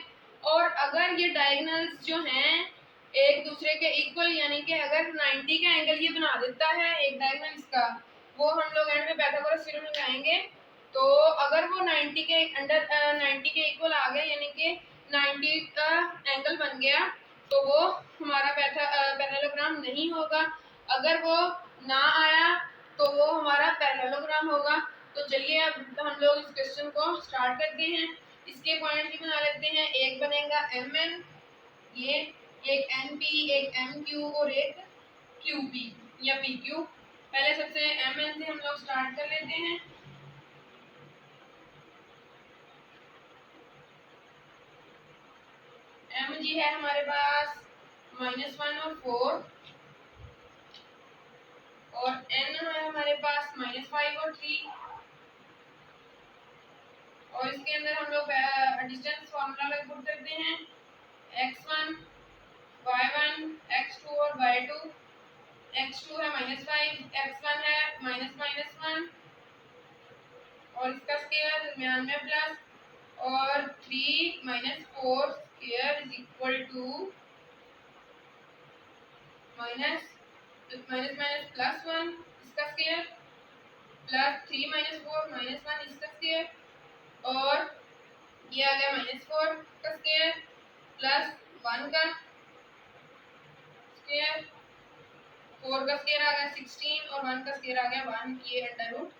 और अगर ये डायगोनल्स जो हैं एक दूसरे के इक्वल, यानी कि अगर 90 का एंगल ये बना देता है एक डायगोनल इसका, वो हम लोग एंड में पाइथागोरस थ्योरम लगाएंगे। तो अगर वो 90 के अंडर 90 के इक्वल आ गया यानी कि 90 का एंगल बन गया तो वो हमारा पैरेललोग्राम नहीं होगा। अगर वो ना आया तो वो हमारा पैरेललोग्राम होगा। तो चलिए अब हम लोग इस क्वेश्चन को स्टार्ट करते हैं। इसके पॉइंट भी बना लेते हैं। एक बनेगा MN, ये एक NP, एक MQ और एक QP या PQ। पहले सबसे MN से हम लोग स्टार्ट कर लेते हैं। MG है हमारे पास -1 और 4, और N है हमारे पास -5 और 3। और इसके अंदर हम लोग डिस्टेंस फार्मूला लग पुट करते हैं, x1 y1 x2 और y2। x2 है -5, x1 है -1 और इसका स्क्वायर दरमियान में प्लस, और 3 -4 square is equal to minus minus plus 1 इसका स्क्वायर प्लस 3 -4 -1 इसका स्क्वायर, और ये आ गया -4 का स्क्वायर प्लस 1 का स्क्वायर, 4 का स्क्वायर आ गया 16 और 1 का स्क्वायर आ गया 1, ये अंडर रूट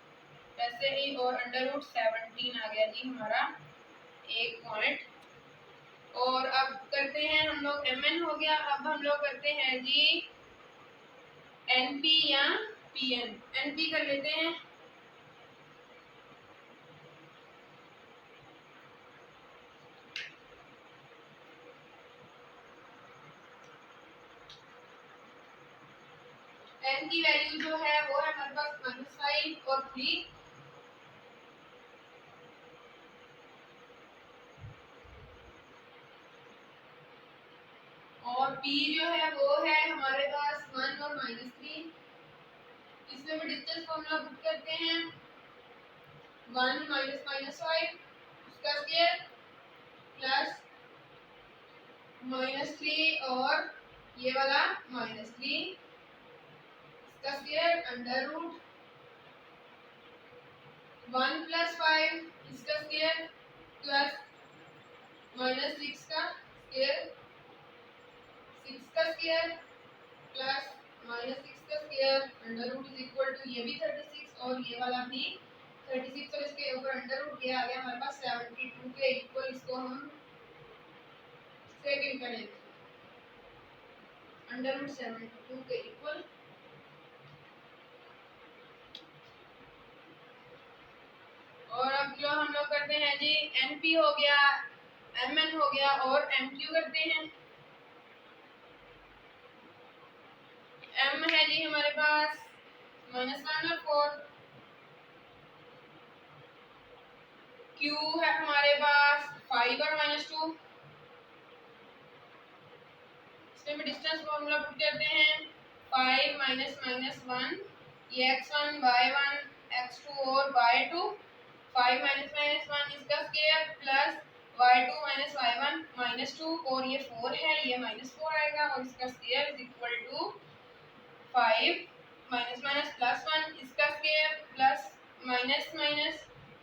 वैसे ही, और अंडर रूट 17 आ गया जी हमारा एक पॉइंट। और अब करते हैं हम लोग mn हो गया, अब हम लोग करते हैं जी np या pn। np कर लेते हैं, n की वैल्यू जो है वो है हमारे पास -5 और 3, और p जो है वो है हमारे पास 1 और -3। इसमें भी डिस्टेंस फॉर्मूला पुट करते हैं, 1 -5 उसका स्क्वायर प्लस -3 और ये वाला -3 इसका स्क्वायर अंडर रूट 1 + 5 इसका स्क्वायर प्लस -6 का स्क्वायर, 6 का स्क्वायर प्लस -6 का square under root is equal to ये भी 36 और ये वाला भी 36 और इसके ऊपर अंडर रूट ये आ गया हमारे पास 72 के इक्वल। इसको हम सेकंड करेंगे अंडर रूट 72 के इक्वल। और अब जो हम लोग करते हैं जी np हो गया, mn हो गया और mq करते हैं। m है जी हमारे पास -1 और 4, q है हमारे पास 5 और -2। इसमें भी डिस्टेंस फॉर्मूला पुट करते हैं, 5 - -1 ये x1 y1 x2 और y2, 5 - -1 इसका स्क्वायर प्लस y2 - y1 -2 और ये 4 है ये -4 आएगा और इसका स्क्वायर इज इक्वल टू 5 -+1 इसका स्क्वायर प्लस माइनस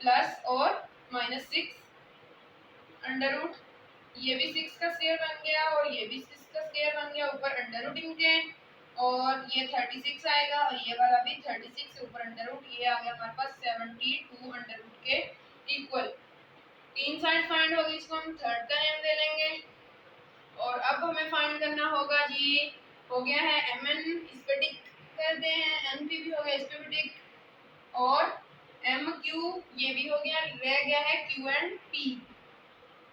प्लस और -6 अंडर रूट ये भी 6 का स्क्वायर बन गया और ये भी 6 का स्क्वायर बन गया, ऊपर अंडर रूट इनके, और ये 36 आएगा और ये वाला भी 36 ऊपर अंडर रूट ये आ गया हमारे पास 72 अंडर रूट के इक्वल। तीन साइड फाइंड होगी, इसको हम थर्ड का नेम दे लेंगे। और अब हमें फाइंड करना होगा जी, हो गया है mn, इस पे टिक करते हैं, np भी हो गया इस पे भी टिक, और mq ये भी हो गया, रह गया है q एंड p।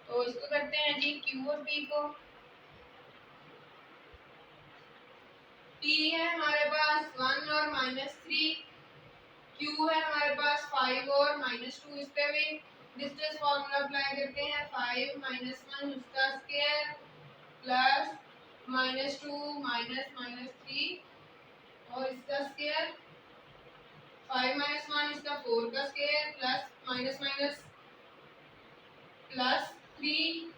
तो इसको करते हैं जी q और p को। p है हमारे पास 1 और -3, q है हमारे पास 5 और -2, इस पे भी डिस्टेंस फॉर्मूला अप्लाई करते हैं, 5 - 1 उसका स्क्वायर प्लस -2 -3 और इसका स्क्वायर, 5 - 1 इसका 4 का स्क्वायर प्लस प्लस 3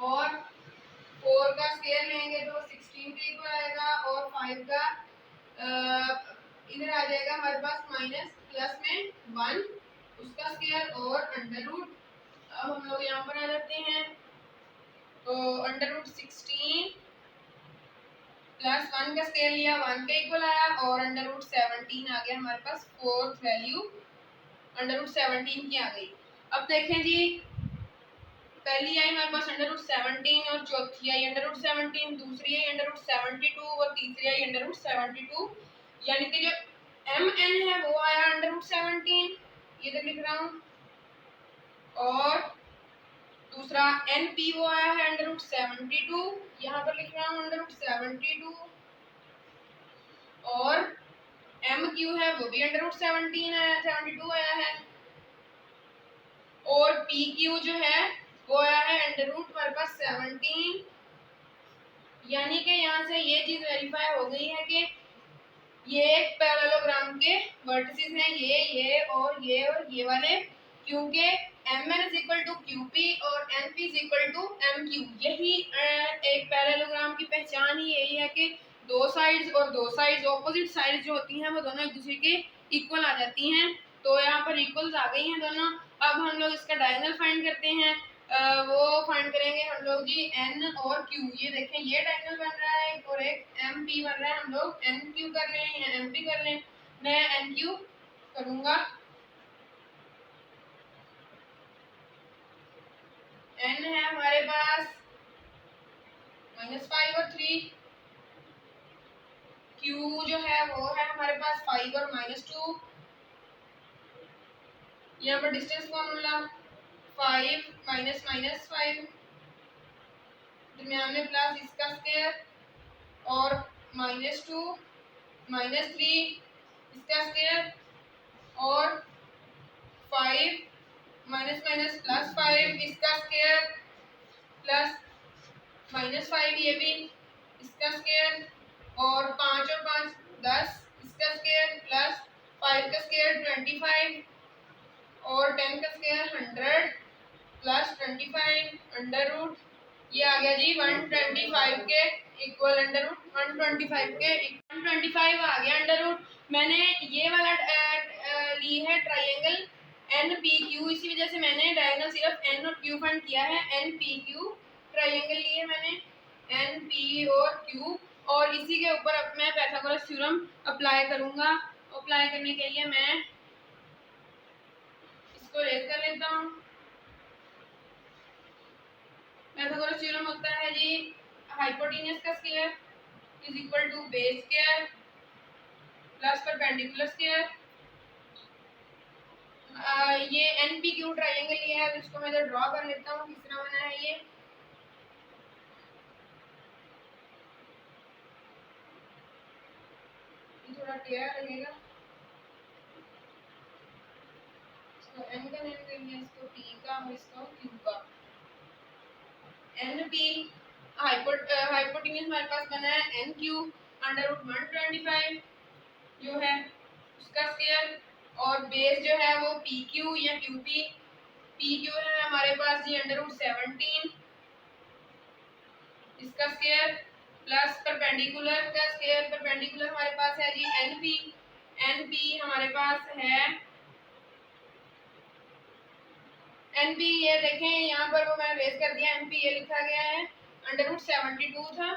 और 4 का स्क्वायर लेंगे तो 16 के इक्वल आएगा और 5 का इधर आ जाएगा हमारे पास माइनस प्लस में 1 उसका स्क्वायर और अंडर रूट। अब हम लोग यहाँ पर आ जाते हैं, तो अंडर रूट 16 प्लस 1 का स्क्वायर लिया 1 के इक्वल आया और अंडर रूट 17 आ गया हमारे पास, फोर्थ वैल्यू अंडर रूट 17 की आ गई। अब देखें जी, पहली आई हमारे पास अंडर रूट 17 और चौथी आई अंडर रूट 17, दूसरी आई अंडर रूट 72 और तीसरी आई अंडर रूट 72, यानी कि जो mn है वो आया अंडर रूट 17, ये तो लिख रहा हूँ, और दूसरा np वो आया है अंडर रूट 72, यहाँ पर लिख रहा हूँ अंडर रूट 72, और mq है वो भी अंडर रूट 17 आया 72 आया है, और pq जो है वो आया है अंडर रूट हमारे पास 17, यानी कि यहाँ से ये चीज वेरीफाई हो गई है कि ये एक पैरेललोग्राम के वर्टिसेस हैं, ये और ये वाले, क्योंकि mn is equal to qp और np is equal to mq। यही एक पैरेललोग्राम की पहचान ही यही है कि दो साइड्स ऑपोजिट साइड्स जो होती हैं वो दोनों एक दूसरे के इक्वल आ जाती हैं। तो यहाँ पर इक्वल्स आ गई हैं दोनों। अब हम लोग इसका डायगोनल फाइंड करते हैं। वो फाइंड करेंगे हम लोग जी एन और क्यू। ये देखें ये डायगोनल बन रहा है और एक एम पी बन रहा है। हम लोग एन क्यू कर लें या एम पी कर लें। मैं एन क्यू करूँगा। एन है हमारे पास -5 और 3। क्यू जो है वो है हमारे पास 5 और -2। यहाँ पर डिस्टेंस फॉर्मूला 5 -5 दरमियान में प्लस इसका स्क्वायर और -2 -3 इसका स्क्वायर और 5 प्लस 5 इसका स्क्वायर प्लस -5 ये भी इसका स्क्वायर और 5 और 5 10 इसका स्क्वायर प्लस 5 का स्क्वायर 25 और 10 का स्क्वायर 100 प्लस 25 अंडर रूट। ये आ गया जी 125 के इक्वल अंडर रूट 125 के 125 आ गया अंडर रूट। मैंने ये वाला ली है ट्राइंगल एन पी क्यू, इसी वजह से मैंने डायगोनल सिर्फ एन और क्यू फाइंड किया है। एन पी क्यू ट्राइंगल लिए मैंने एन पी और क्यू, और इसी के ऊपर अब मैं पाइथागोरस थ्योरम अप्लाई करूंगा। अप्लाई करने के लिए मैं इसको रेज कर लेता हूँ। पाइथागोरस थ्योरम होता है जी हाइपोटेन्यूज का square is equal to base square plus perpendicular square. ये एन पी क्यू ट्राइंगल लिया है, इसको मैं इधर ड्रॉ कर लेता हूँ। किस तरह बना है ये थोड़ा क्लियर लगेगा। इसको एन का नेम दे दिया, इसको पी का और इसको क्यू का। एन पी हाइपोटेन्यूज हमारे पास बना है एन क्यू अंडर रूट 125 जो है उसका स्क्वायर, और बेस जो है वो पी क्यू या क्यू पी। पी क्यू है हमारे पास जी अंडर रूट 17 इसका स्क्वायर प्लस परपेंडिकुलर का स्क्वायर। परपेंडिकुलर हमारे पास है G N P. N P हमारे पास है एन पी, ये देखें यहाँ पर वो मैंने रेज कर दिया। एन पी ये लिखा गया है अंडर रूट 72 था,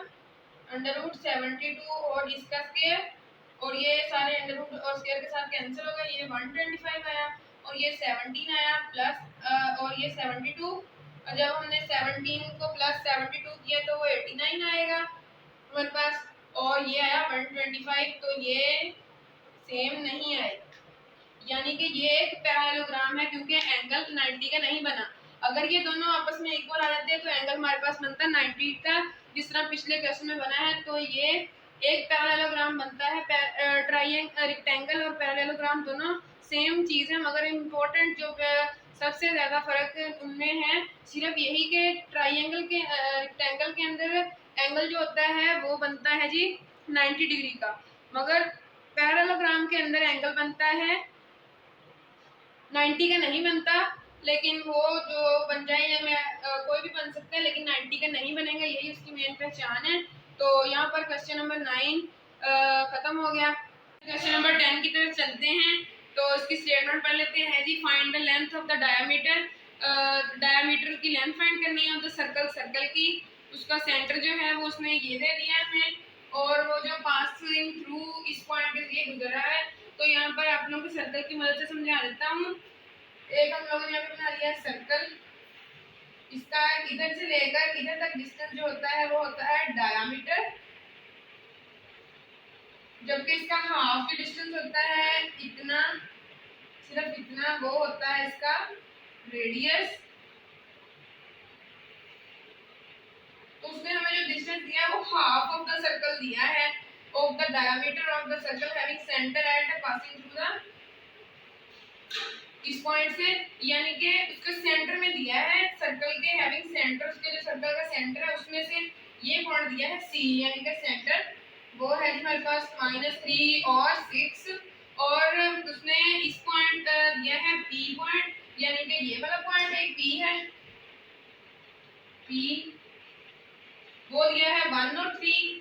अंडर रूट 72 और इसका स्क्वायर, और ये सारे अंडर रूट और स्क्वायर के साथ कैंसिल हो गए। ये 125 आया और ये 17 आया प्लस और ये 72, और जब हमने 17 को प्लस 72 किया तो वो 89 आएगा हमारे पास, और ये आया 125। तो ये सेम नहीं आएगा, यानी कि ये एक पैरेललोग्राम है क्योंकि एंगल 90 का नहीं बना। अगर ये दोनों आपस में इक्वल आ जाते हैं तो एंगल हमारे पास बनता है 90 का, जिस तरह पिछले क्वेश्चन में बना है। तो ये एक पैरेललोग्राम बनता है। ट्राइंगल रेक्टेंगल और पैरेललोग्राम दोनों सेम चीज़ है, मगर इम्पोर्टेंट जो सबसे ज़्यादा फर्क उनमें है सिर्फ यही कि ट्राइंगल के रेक्टेंगल के अंदर एंगल जो होता है वो बनता है जी 90 डिग्री का, मगर पैरेललोग्राम के अंदर एंगल बनता है 90 का नहीं बनता। लेकिन वो जो बन जाए या मैं कोई भी बन सकता है, लेकिन 90 का नहीं बनेगा, यही उसकी मेन पहचान है। तो यहाँ पर क्वेश्चन नंबर 9 खत्म हो गया। क्वेश्चन नंबर 10 की तरफ चलते हैं। तो इसकी स्टेटमेंट पढ़ लेते हैं जी। Find the length of the diameter. Diameter की लेंथ फाइंड करनी है ऑफ द सर्कल, सर्कल की उसका सेंटर जो है वो उसने ये दे दिया है हमें, और वो जो पासिंग थ्रू इस पॉइंट से ये गुजरा है। तो यहाँ पर आप लोगों को सर्कल की मदद से समझा देता हूँ। एक हम लोगों ने यहाँ पे बना लिया है सर्कल, इसका इधर से लेकर इधर तक डिस्टेंस जो होता है वो होता है डायामीटर, जबकि इसका हाफ की डिस्टेंस होता है इतना, सिर्फ इतना, वो होता है इसका रेडियस। तो उसने हमें जो डिस्टेंस दिया है वो हाफ ऑफ द सर्कल दिया है, of the diameter of the circle having centre at passing through the इस पॉइंट से, यानी कि उसके सेंटर में दिया है सर्कल के हैविंग सेंटर, उसके जो सर्कल का सेंटर है उसमें से ये पॉइंट दिया है सी, यानी कि सेंटर वो है हमारे पास -3 और 6, और उसने इस पॉइंट दिया है पी पॉइंट, यानी कि ये वाला पॉइंट एक पी है, पी वो दिया है 1 और 3,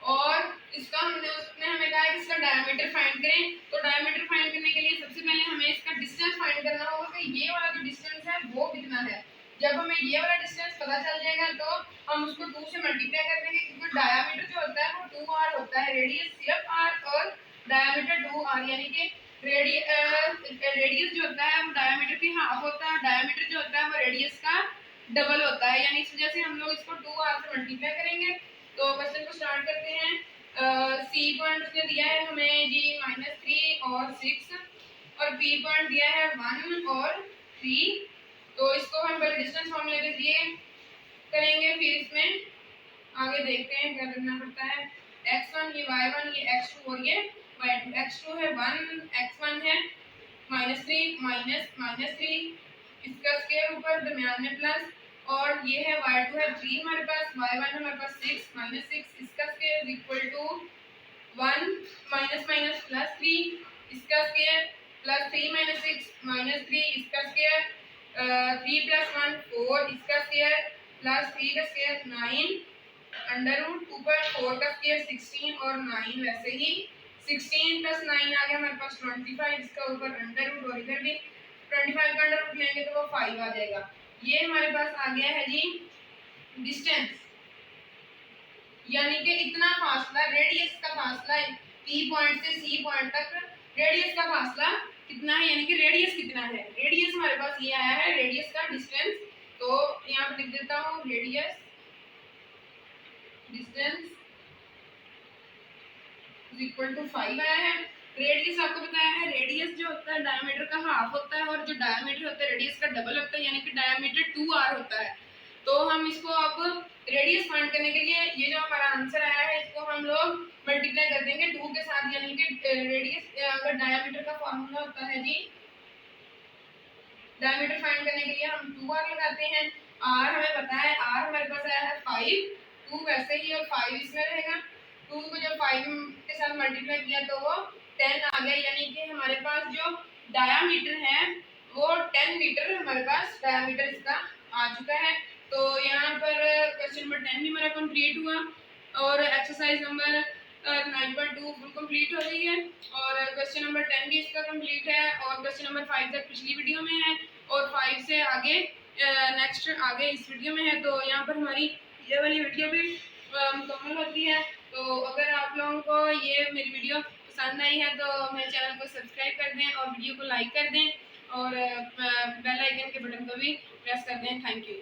और इसका हमने उसने हमें कहा है कि इसका डायमीटर फाइंड करें तो डायमीटर फाइंड करने के लिए सबसे पहले हमें इसका डिस्टेंस फाइंड करना होगा कि ये वाला जो डिस्टेंस है वो कितना है। जब हमें ये वाला डिस्टेंस पता चल जाएगा तो हम उसको 2 से मल्टीप्लाई कर देंगे, क्योंकि डायमीटर जो होता है वो 2r होता है, रेडियस सिर्फ r और डायमीटर 2r, यानी कि रेडियस जो होता है वो डायमीटर की हाफ होता है, डायमीटर जो होता है वो रेडियस का डबल होता है, यानी इस वजह से हम लोग इसको 2r से मल्टीप्लाई करेंगे। तो क्वेश्चन को स्टार्ट करते हैं। सी पॉइंट उसने दिया है हमें जी -3 और 6 और बी पॉइंट दिया है 1 और 3। तो इसको हम पहले डिस्टेंस फॉर्मूले के जरिए करेंगे, फिर इसमें आगे देखते हैं क्या करना पड़ता है। x1 ये y1 ये x2 और ये y2। x2 है 1, x1 है -3 इसका स्क्वायर ऊपर दरमियान में प्लस, और ये है y2 है 3 हमारे पास, y1 है हमारे पास 6 इसका square equal to 1 minus plus 3 इसका स्क्वायर प्लस 3 6 -3 इसका स्क्वायर 3 + 1 4 इसका स्क्वायर प्लस 3 का स्क्वायर 9 अंडर रूट ऊपर 4 का स्क्वायर 16 और 9 वैसे ही 16 + 9 आ गया हमारे पास 25 इसका ऊपर अंडर रूट, और इधर भी 25 का अंडर रूट लेंगे तो वो 5 आ जाएगा। ये हमारे पास आ गया है जी डिस्टेंस, यानी कि इतना फासला, रेडियस का फासला P पॉइंट से C पॉइंट तक रेडियस का फासला कितना है, यानी कि रेडियस कितना है। रेडियस हमारे पास ये आया है, रेडियस का डिस्टेंस, तो यहाँ पर लिख देता हूँ रेडियस डिस्टेंस इक्वल टू 5 आया है। रेडियस आपको बताया है, रेडियस जो होता है डायमीटर का हाफ होता है, और जो डायमीटर होता है रेडियस का डबल होता है, यानी कि डायमीटर 2r होता है। तो हम इसको अब रेडियस फाइंड करने के लिए ये जो हमारा आंसर आया है इसको हम लोग मल्टीप्लाई कर देंगे 2 के साथ, यानी कि रेडियस अगर डायमीटर का फॉर्मूला होता है जी, डायमीटर फाइंड करने के लिए हम 2r लगाते हैं। r हमें पता है, r हमारे पास आया है 5, 2 वैसे ही और 5 इसमें रहेगा। 2 को जब 5 के साथ मल्टीप्लाई किया तो वो 10 आ गया, यानी कि हमारे पास जो डायामीटर है वो 10 मीटर हमारे पास डायामीटर इसका आ चुका है। तो यहाँ पर क्वेश्चन नंबर 10 भी हमारा कंप्लीट हुआ, और एक्सरसाइज नंबर 9.2 फुल कंप्लीट हो रही है, और क्वेश्चन नंबर 10 भी इसका कंप्लीट है, और क्वेश्चन नंबर 5 तक पिछली वीडियो में है, और 5 से आगे नेक्स्ट आगे इस वीडियो में है। तो यहाँ पर हमारी ये वाली वीडियो भी मुकम्मल होती है। तो अगर आप लोगों को ये मेरी वीडियो पसंद आई है तो मेरे चैनल को सब्सक्राइब कर दें और वीडियो को लाइक कर दें, और बेल आइकन के बटन को भी प्रेस कर दें। Thank you.